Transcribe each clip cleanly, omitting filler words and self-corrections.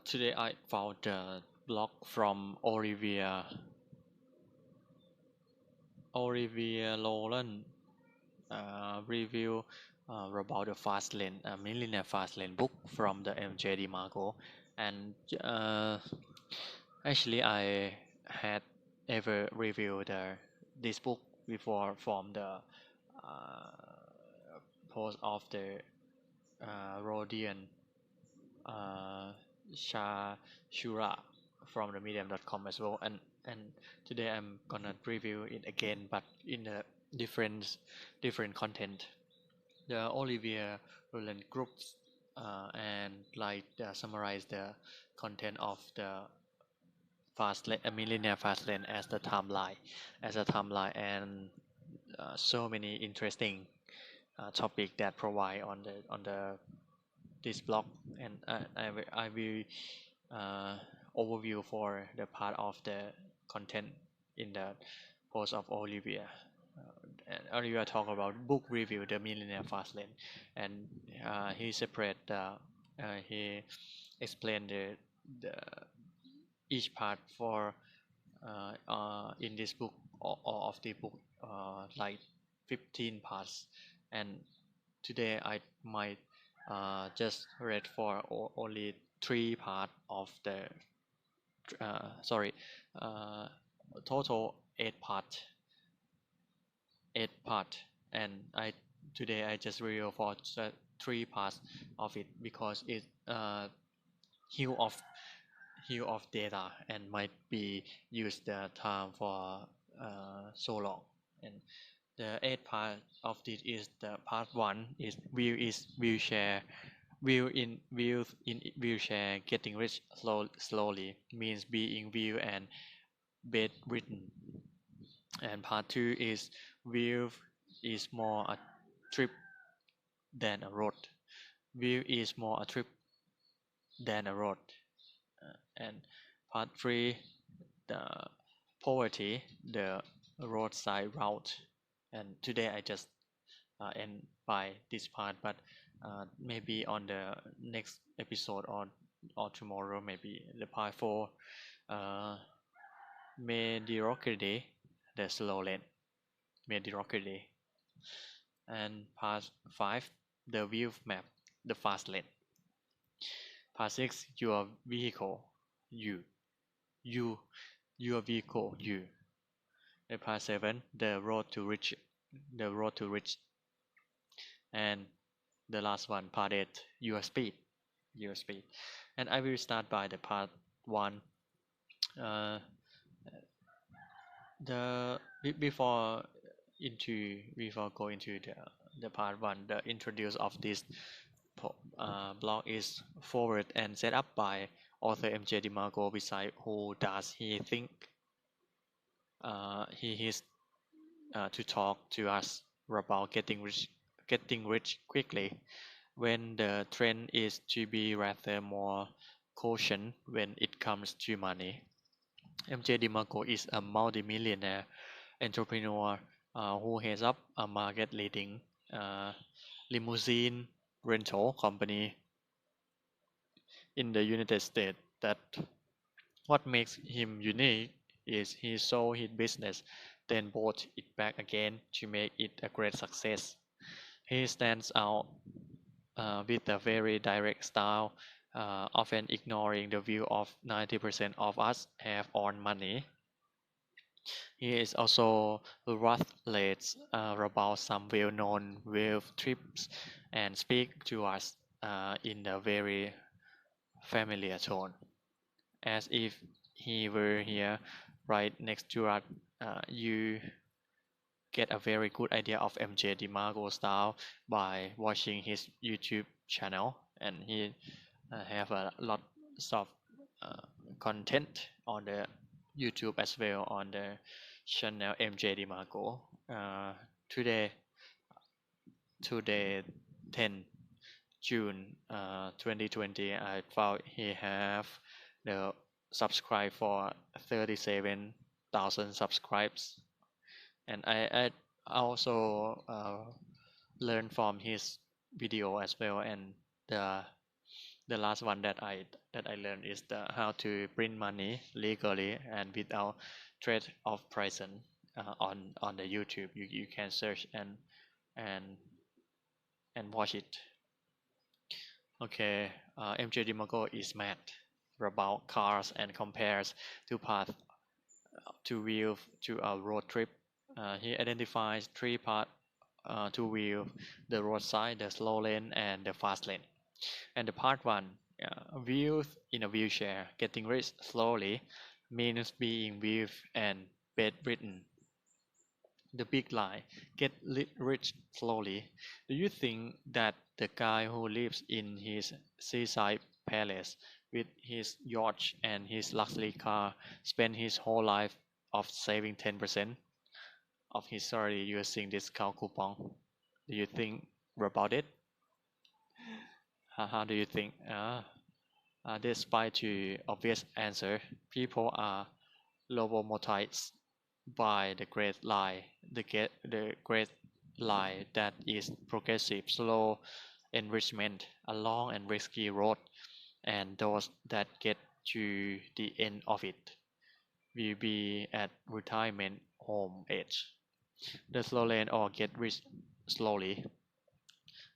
Today I found a blog from Olivier Roland review about the Fastlane, Millionaire Fastlane book from the MJ Marco, and actually I had ever reviewed this book before from the uh, post of the Rodian uh, Shura from the medium.com as well, and today I'm gonna review it again, but in a different content. The Olivier Roland groups and like summarize the content of the Fastlane, a Millionaire Fastlane as a timeline, and so many interesting topic that provide on the this blog, and I will uh, overview for the part of the content in the post of Olivia. And Olivia talk about book review, The Millionaire Fastlane, and he explained the each part for in this book or of the book like 15 parts, and today I might just read for only three part of the sorry uh, total eight part, and I today I just review for three parts of it because it huge of data and might be use the time for so long. And the eighth part of this is the part one is wheel in wheelchair getting rich slowly means being wheel and bedridden. And part two is wheel is more a trip than a road. Wheel is more a trip than a road. And part three, the poverty, the roadside route. And today I just end by this part, but maybe on the next episode or tomorrow, maybe the part four, uh, mediocrity, the slow lane, mediocrity, and part five, the view map, the fast lane. Part six, your vehicle, you, you, your vehicle, you. And part seven, the road to reach, and the last one, part eight, your speed. And I will start by the part one. Uh, the before going to the part one, the introduce of this blog is forward and set up by author MJ DiMarco. Beside who does he think he is to talk to us about getting rich quickly, when the trend is to be rather more cautious when it comes to money. MJ DiMarco is a multi-millionaire entrepreneur who heads up a market-leading uh, limousine rental company in the United States. That what makes him unique is he sold his business, then bought it back again to make it a great success. He stands out with a very direct style, often ignoring the view of 90% of us have on money. He is also ruthless about some well-known wealth trips and speak to us in a very familiar tone, as if he were here right next to us. You get a very good idea of MJ DiMarco style by watching his YouTube channel, and he have a lot of uh, content on the YouTube as well on the channel MJ DiMarco. Today, today 10 June 2020, I found he have the subscribe for 37,000 subscribes, and I also learned from his video as well, and the The last one that I learned is the how to print money legally and without threat of prison on the YouTube. You can search and and watch it. Okay, MJ Dimago is mad about cars and compares two paths to wheel to a road trip. He identifies three paths to wheel: the roadside, the slow lane, and the fast lane. And the part one, wheels in a wheelchair, getting rich slowly means being weak and bedridden. The big lie, get rich slowly. Do you think that the guy who lives in his seaside palace with his yacht and his luxury car spent his whole life of saving 10% of his salary using discount coupon? Do you think about it? How do you think? Despite the obvious answer, people are lobotomized by the great lie, the great lie that is progressive, slow enrichment, a long and risky road, and those that get to the end of it will be at retirement home age. The slow lane or get rich slowly,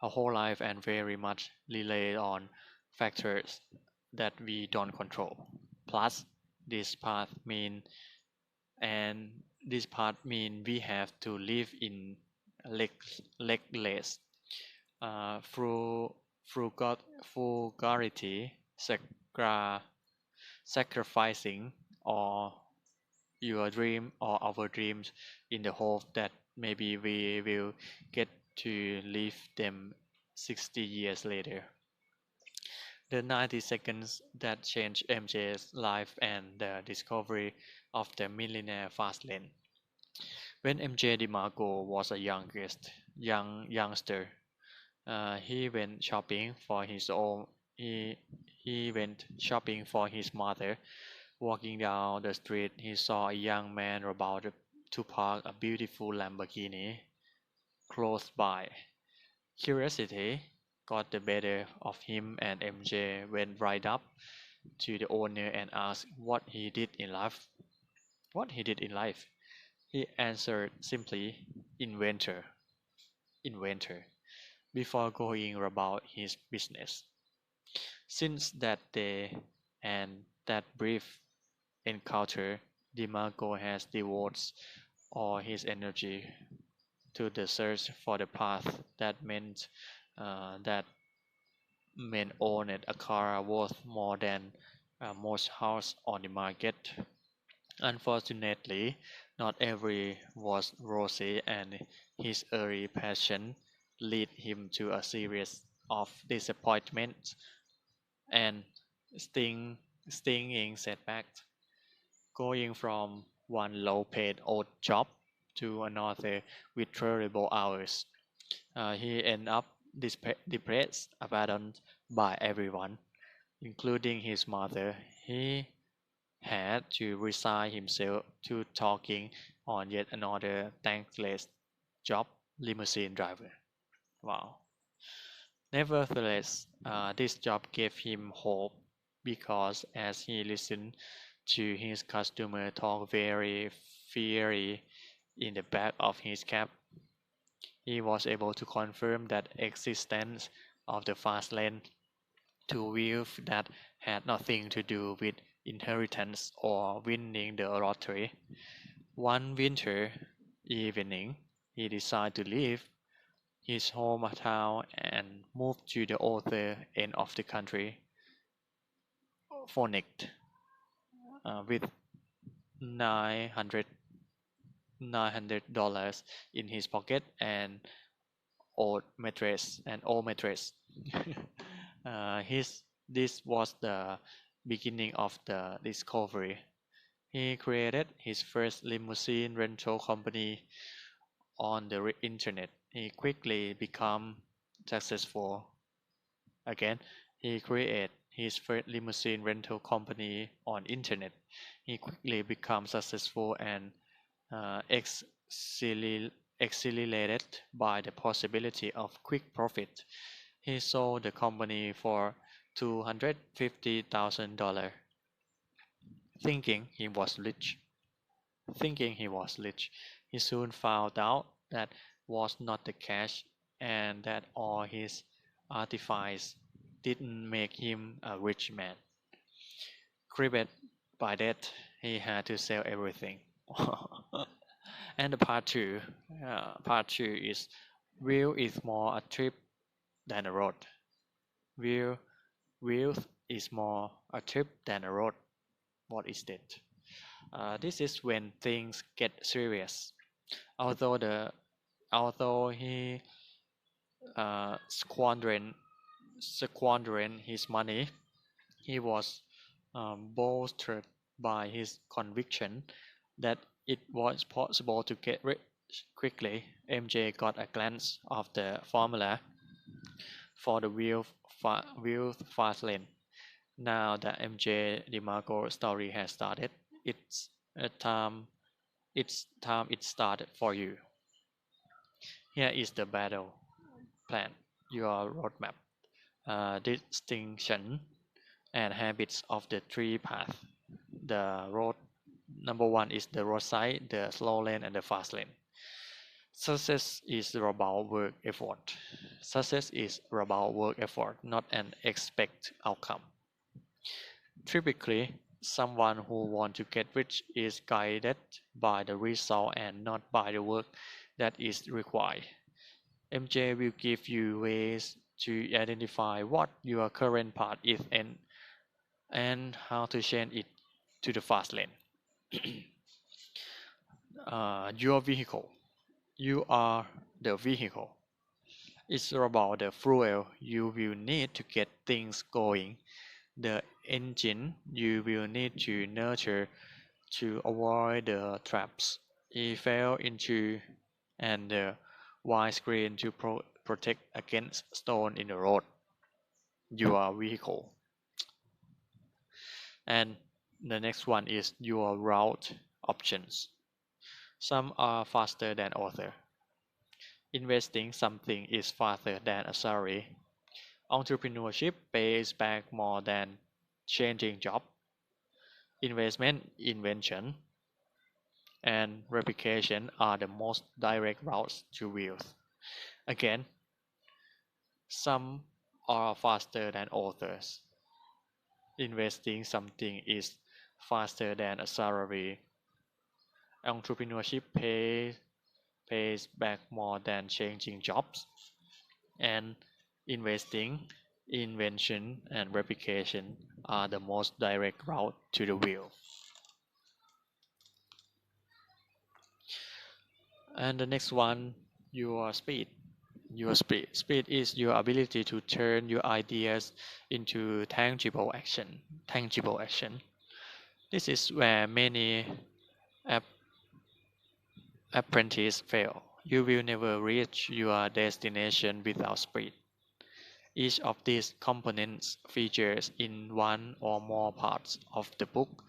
a whole life and very much rely on factors that we don't control. Plus, this path mean and this part mean we have to live in leg legless through frugality, sacrificing or your dream or our dreams in the hope that maybe we will get to live them 60 years later. The 90 seconds that changed MJ's life and the discovery of the Millionaire Fastlane. When MJ DiMarco was a youngster, he went shopping for his own. He went shopping for his mother. Walking down the street, he saw a young man about to park a beautiful Lamborghini close by. Curiosity got the better of him, and MJ went right up to the owner and asked what he did in life. What he did in life? He answered simply, "Inventor, inventor," before going about his business. Since that day and that brief encounter, DiMarco has devoted all his energy to the search for the path that men owned a car worth more than most houses on the market. Unfortunately, not every was rosy, and his early passion led him to a series of disappointments and sting, stinging setbacks. Going from one low-paid odd job to another with terrible hours, he ended up depressed, abandoned by everyone, including his mother. He had to resign himself to talking on yet another thankless job, limousine driver. Wow. Nevertheless, this job gave him hope because as he listened to his customer talk very fiery in the back of his cab, he was able to confirm that existence of the fast lane to wealth that had nothing to do with inheritance or winning the lottery. One winter evening, he decided to leave his hometown and move to the other end of the country, Phoenix, with 900 $900 in his pocket and old mattress. His This was the beginning of the discovery. He created his first limousine rental company on the internet. He quickly became successful. Again, he created his first limousine rental company on internet. He quickly became successful and exhilarated by the possibility of quick profit. He sold the company for $250,000, thinking he was rich. Thinking he was rich, he soon found out that was not the case and that all his artifice didn't make him a rich man. Crippled by that, he had to sell everything. And the part two is will is more a trip than a road. Will Wealth is more a trip than a road. What is that? This is when things get serious. Although the although he squandering his money, he was bolstered by his conviction that it was possible to get rich quickly. MJ got a glance of the formula for the wealth Fastlane. Now that MJ DeMarco story has started, it's a time it started for you. Here is the battle plan, your roadmap, distinction and habits of the three paths. The road number one is the roadside, the slow lane, and the fast lane. Success is about work effort. Success is about work effort, not an expect outcome. Typically, someone who wants to get rich is guided by the result and not by the work that is required. MJ will give you ways to identify what your current path is and how to change it to the fast lane. Your vehicle. You are the vehicle. It's about the fuel you will need to get things going, the engine you will need to nurture to avoid the traps he fell into, and the windscreen to protect against stone in the road. Your vehicle. And the next one is your route options. Some are faster than others. Investing something is faster than a salary. Entrepreneurship pays back more than changing job. Investment, invention, and replication are the most direct routes to wealth. Again, some are faster than others. Investing something is faster than a salary. Entrepreneurship pays back more than changing jobs. And investing, invention, and replication are the most direct route to the wheel. And the next one, your speed. Your speed. Speed is your ability to turn your ideas into tangible action. Tangible action. This is where many ap- apprentices fail. You will never reach your destination without speed. Each of these components features in one or more parts of the book,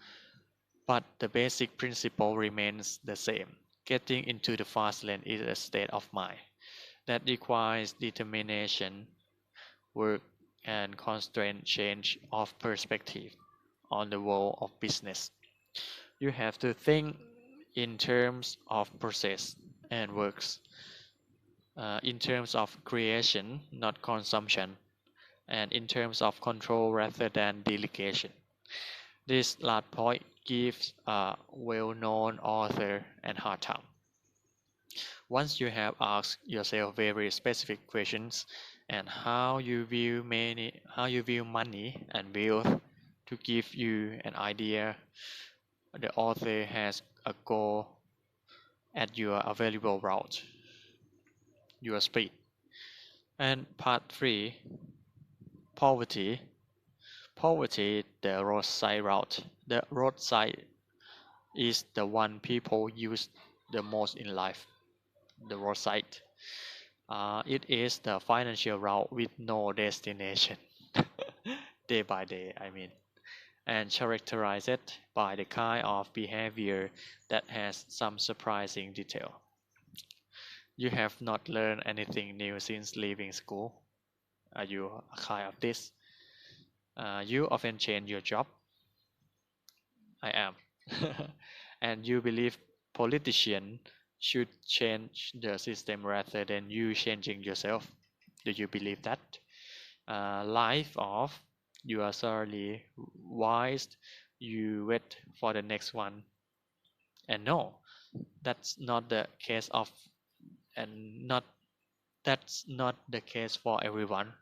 but the basic principle remains the same. Getting into the fast lane is a state of mind that requires determination, work, and constant change of perspective on the world of business. You have to think in terms of process and works, in terms of creation, not consumption, and in terms of control rather than delegation. This last point gives a well-known author a hard time. Once you have asked yourself very specific questions and how you view money and wealth to give you an idea, the author has a goal at your available route, your speed. And part three, poverty. Poverty, the roadside route. The roadside is the one people use the most in life. The roadside. It is the financial route with no destination, day by day, I mean, and characterized by the kind of behavior that has some surprising detail. You have not learned anything new since leaving school. Are you a kind of this? You often change your job. I am. And you believe politicians should change the system rather than you changing yourself. Do you believe that? Life off, you are thoroughly wise, you wait for the next one. And no, that's not the case of, and not that's not the case for everyone.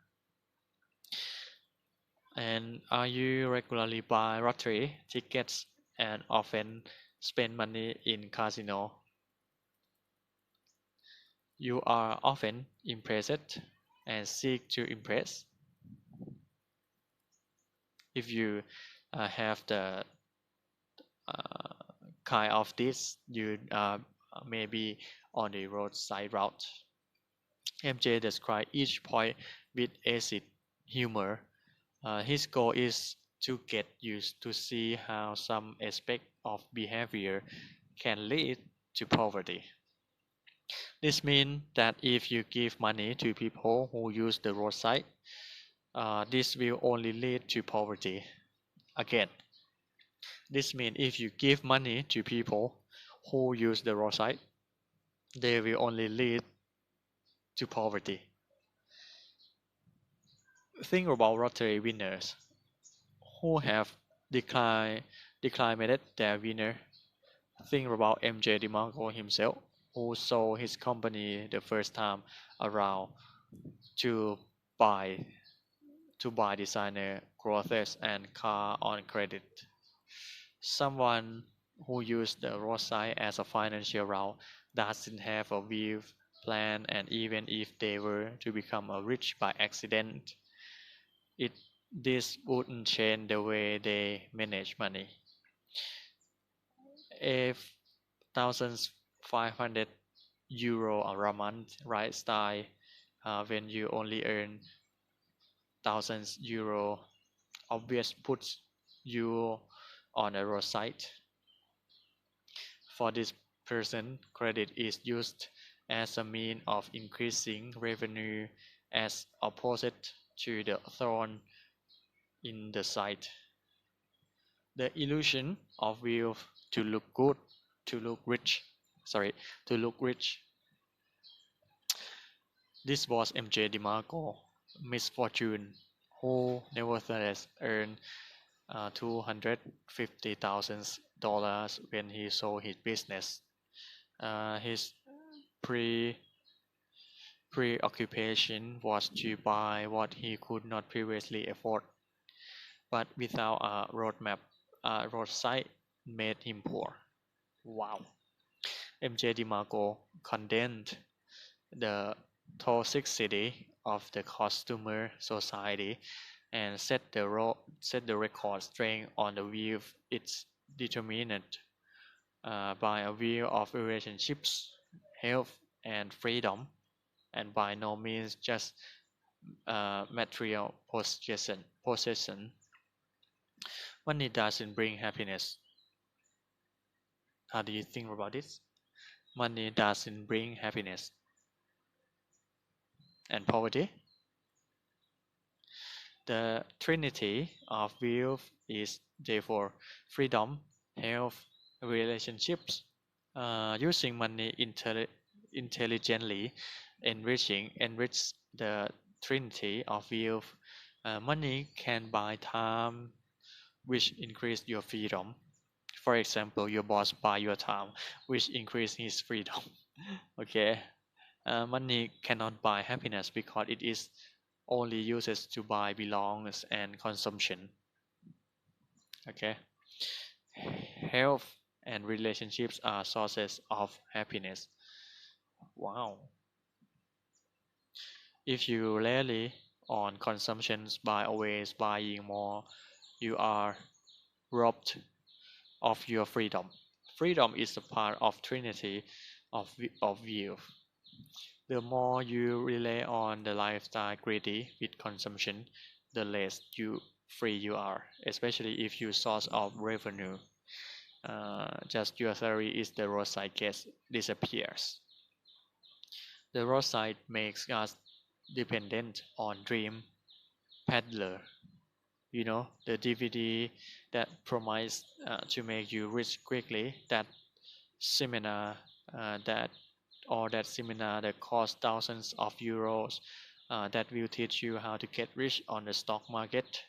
And are you regularly buy lottery tickets and often spend money in casino? You are often impressed and seek to impress. If you have the uh, kind of this, you may be on the roadside route. MJ described each point with acid humor. His goal is to get used to see how some aspect of behavior can lead to poverty. This means that if you give money to people who use the roadside, this will only lead to poverty. Again, this means if you give money to people who use the roadside, they will only lead to poverty. Think about lottery winners who have declined declined their winner. Think about MJ DeMarco himself, who sold his company the first time around to buy buy designer clothes and car on credit. Someone who used the roadside as a financial route doesn't have a view plan, and even if they were to become a rich by accident, it this wouldn't change the way they manage money. If 1,500 euro a month right style, when you only earn thousands euro, obvious puts you on a roadside. For this person, credit is used as a means of increasing revenue as opposed to the thorn in the side. The illusion of wealth to look good, to look rich, sorry, to look rich. This was MJ DeMarco, misfortune, who nevertheless earned $250,000 when he sold his business. His pre preoccupation was to buy what he could not previously afford, but without a roadmap, a roadside made him poor. Wow. MJ DeMarco condemned the toxicity of the consumer society and set the record straight on the view it's determined by a view of relationships, health, and freedom, and by no means just material possession. Money doesn't bring happiness. How do you think about this? Money doesn't bring happiness. And poverty? The trinity of wealth is therefore freedom, health, relationships. Using money intelligently, enrich the trinity of wealth. Money can buy time, which increase your freedom. For example, your boss buy your time, which increase his freedom. Okay. Money cannot buy happiness because it is only uses to buy belongs and consumption. Okay. Health and relationships are sources of happiness. Wow. If you rely on consumptions by always buying more, you are robbed of your freedom. Freedom is a part of trinity of view. The more you rely on the lifestyle greedy with consumption, the less free you are, especially if your source of revenue, just your salary is the roadside gas, disappears. The roadside makes us dependent on dream peddler. the DVD that promise to make you rich quickly, that seminar that or that seminar that costs thousands of euros, that will teach you how to get rich on the stock market.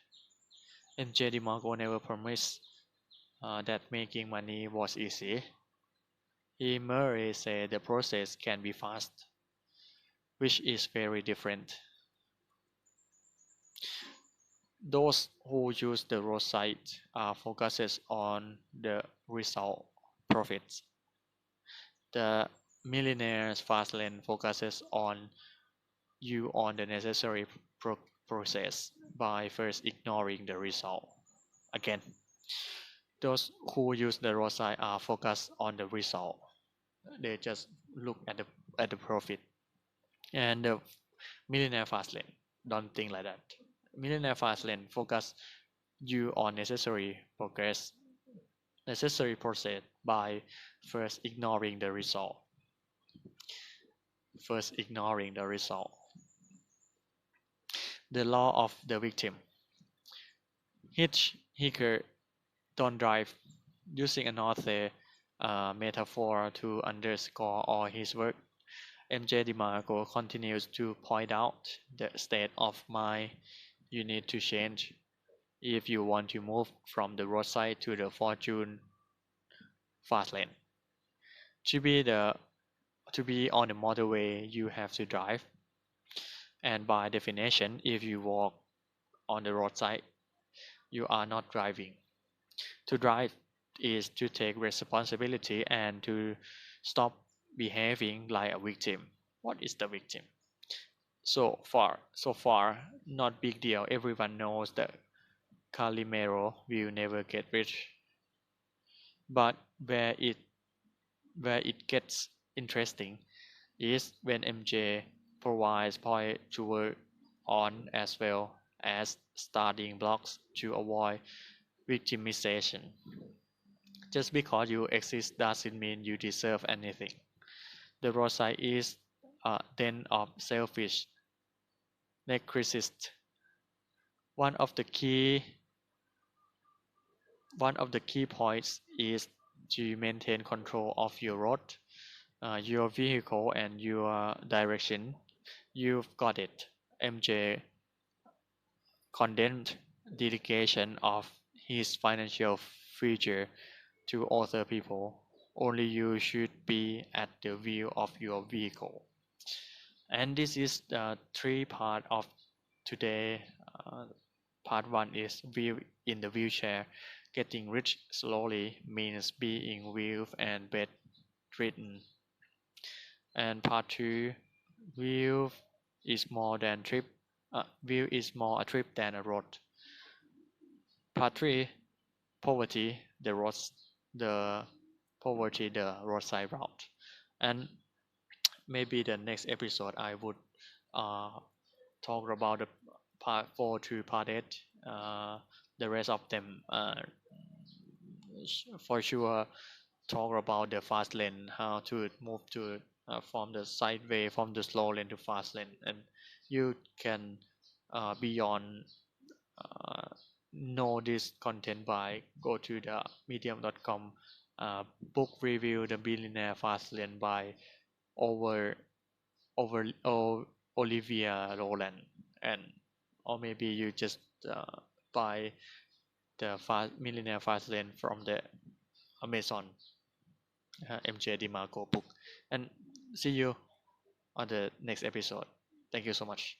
MJ DeMarco never promised that making money was easy. He merely said the process can be fast, which is very different. Those who use the roadside focuses on the result, profits. The millionaire's Fastlane focuses on the necessary process by first ignoring the result. Again, those who use the roadside are focused on the result. They just look at the profit. And the millionaire Fastlane don't think like that. Millionaire Fastlane focus you on necessary process by first ignoring the result. First ignoring the result. The law of the victim. Hitchhiker don't drive, using another metaphor to underscore all his work. MJ DeMarco continues to point out the state of mind you need to change if you want to move from the roadside to the fortune fast lane. To be the to be on the motorway, you have to drive, and by definition, if you walk on the roadside, you are not driving. To drive is to take responsibility and to stop behaving like a victim. What is the victim? So far, not big deal. Everyone knows that Calimero will never get rich. But where it gets interesting is when MJ provides point to work on as well as starting blocks to avoid victimization. Just because you exist doesn't mean you deserve anything. The roadside is a den of selfish narcissists. One of the key one of the key points is to maintain control of your road, your vehicle, and your direction. You've got it. MJ condemned dedication of his financial future to other people. Only you should be at the wheel of your vehicle. And this is the three part of today. Uh, Part one is view in the wheelchair. Getting rich slowly means being wealth and bedridden. And part two, wealth is more than trip. Wealth is more a trip than a road. Part three, poverty, the poverty, the roadside route. And maybe the next episode I would uh, talk about the part 4 to part 8. The rest of them for sure talk about the fast lane, how to move to from the sideway, from the slow lane to fast lane, and you can beyond uh, know this content by go to the medium.com book review the billionaire fast lane by over Olivier Roland, and or maybe you just buy the Millionaire Fast Lane from the Amazon MJ DeMarco book. And see you on the next episode. Thank you so much.